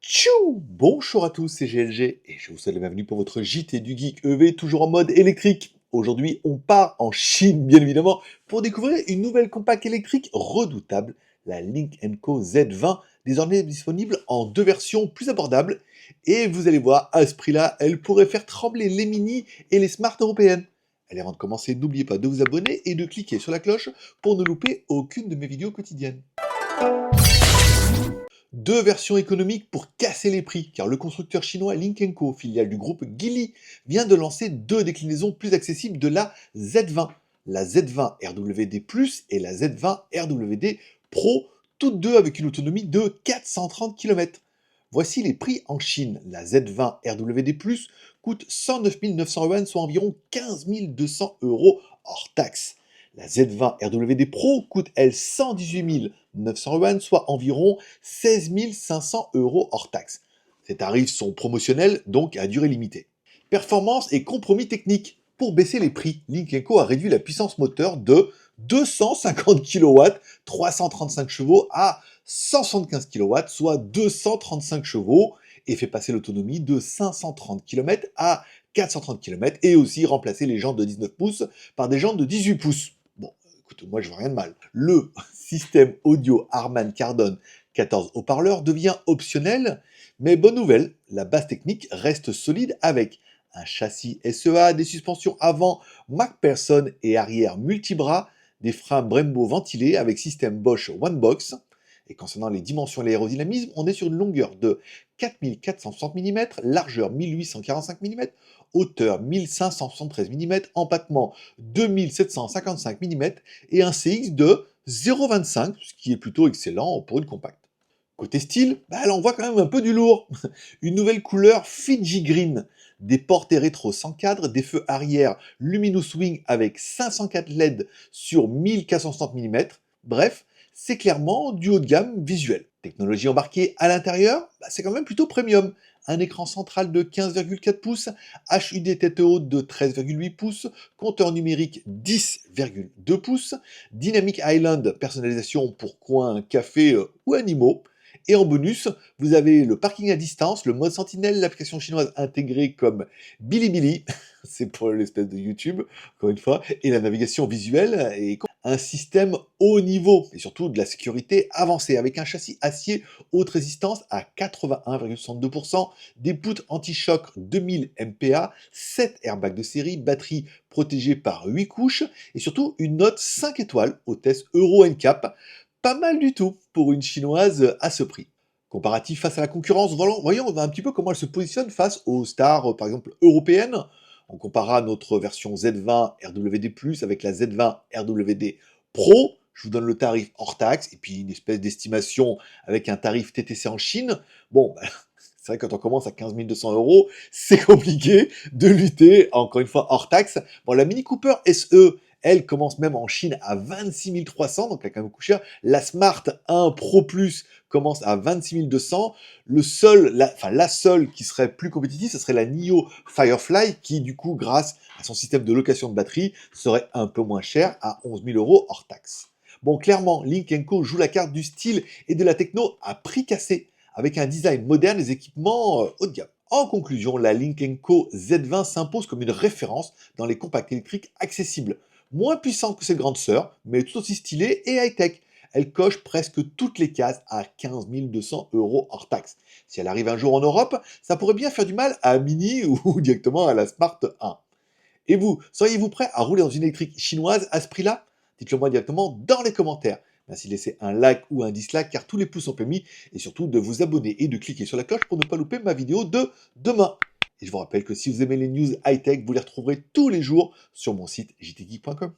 Tchou! Bonjour à tous, c'est GLG et je vous souhaite la bienvenue pour votre JT du Geek EV, toujours en mode électrique. Aujourd'hui, on part en Chine, bien évidemment, pour découvrir une nouvelle compacte électrique redoutable, la Lynk & Co Z20, désormais disponible en deux versions plus abordables. Et vous allez voir, à ce prix-là, elle pourrait faire trembler les mini et les smart européennes. Allez, avant de commencer, n'oubliez pas de vous abonner et de cliquer sur la cloche pour ne louper aucune de mes vidéos quotidiennes. Deux versions économiques pour casser les prix, car le constructeur chinois Lynk & Co, filiale du groupe Geely, vient de lancer deux déclinaisons plus accessibles de la Z20. La Z20 RWD+, et la Z20 RWD Pro, toutes deux avec une autonomie de 430 km. Voici les prix en Chine. La Z20 RWD+, coûte 109 900 yuan, soit environ 15 200 € hors taxe. La Z20 RWD Pro coûte, elle, 118 900 yuan, soit environ 16 500 € hors taxe. Ces tarifs sont promotionnels, donc à durée limitée. Performance et compromis technique. Pour baisser les prix, Lynk & Co a réduit la puissance moteur de 250 kW, 335 chevaux, à 175 kW, soit 235 chevaux, et fait passer l'autonomie de 530 km à 430 km, et aussi remplacer les jantes de 19 pouces par des jantes de 18 pouces. Bon, écoute, moi je vois rien de mal. Le système audio Harman Kardon 14 haut-parleurs devient optionnel, mais bonne nouvelle, la base technique reste solide avec un châssis SEA, des suspensions avant MacPherson et arrière multibras, des freins Brembo ventilés avec système Bosch One Box. Et concernant les dimensions et l'aérodynamisme, on est sur une longueur de 4460 mm, largeur 1845 mm, hauteur 1573 mm, empattement 2755 mm et un CX de 0,25, ce qui est plutôt excellent pour une compacte. Côté style, là on voit quand même un peu du lourd. Une nouvelle couleur Fiji Green, des portées rétro sans cadre, des feux arrière Luminous Wing avec 504 LED sur 1460 mm. Bref, c'est clairement du haut de gamme visuel. Technologie embarquée à l'intérieur, c'est quand même plutôt premium. Un écran central de 15,4 pouces, HUD tête haute de 13,8 pouces, compteur numérique 10,2 pouces, Dynamic Island personnalisation pour coin, café ou animaux. Et en bonus, vous avez le parking à distance, le mode sentinelle, l'application chinoise intégrée comme Bilibili, c'est pour l'espèce de YouTube, encore une fois, et la navigation visuelle, et un système haut niveau, et surtout de la sécurité avancée, avec un châssis acier haute résistance à 81,62%, des poutres anti-choc 2000 MPa, 7 airbags de série, batterie protégée par 8 couches, et surtout une note 5 étoiles au test Euro NCAP. Pas mal du tout pour une chinoise à ce prix. Comparatif face à la concurrence, voyons un petit peu comment elle se positionne face aux stars, par exemple, européennes. On comparera notre version Z20 RWD+, avec la Z20 RWD Pro. Je vous donne le tarif hors taxe, et puis une espèce d'estimation avec un tarif TTC en Chine. Bon, c'est vrai que quand on commence à 15 200 €, c'est compliqué de lutter, encore une fois, hors taxe. Bon, la Mini Cooper SE, elle commence même en Chine à 26 300, donc elle est quand même beaucoup cher. La Smart 1 Pro Plus commence à 26 200. La seule qui serait plus compétitive, ce serait la NIO Firefly, qui du coup, grâce à son système de location de batterie, serait un peu moins cher, à 11 000 € hors taxe. Bon, clairement, Lynk & Co joue la carte du style et de la techno à prix cassé, avec un design moderne et des équipements haut de gamme. En conclusion, la Lynk & Co Z20 s'impose comme une référence dans les compacts électriques accessibles. Moins puissante que ses grandes sœurs, mais tout aussi stylée et high-tech. Elle coche presque toutes les cases à 15 200 € hors taxe. Si elle arrive un jour en Europe, ça pourrait bien faire du mal à Mini ou directement à la Smart 1. Et vous, seriez-vous prêt à rouler dans une électrique chinoise à ce prix-là? Dites-le moi directement dans les commentaires. Merci de laisser un like ou un dislike car tous les pouces sont permis, et surtout de vous abonner et de cliquer sur la cloche pour ne pas louper ma vidéo de demain. Et je vous rappelle que si vous aimez les news high-tech, vous les retrouverez tous les jours sur mon site jtgeek.com.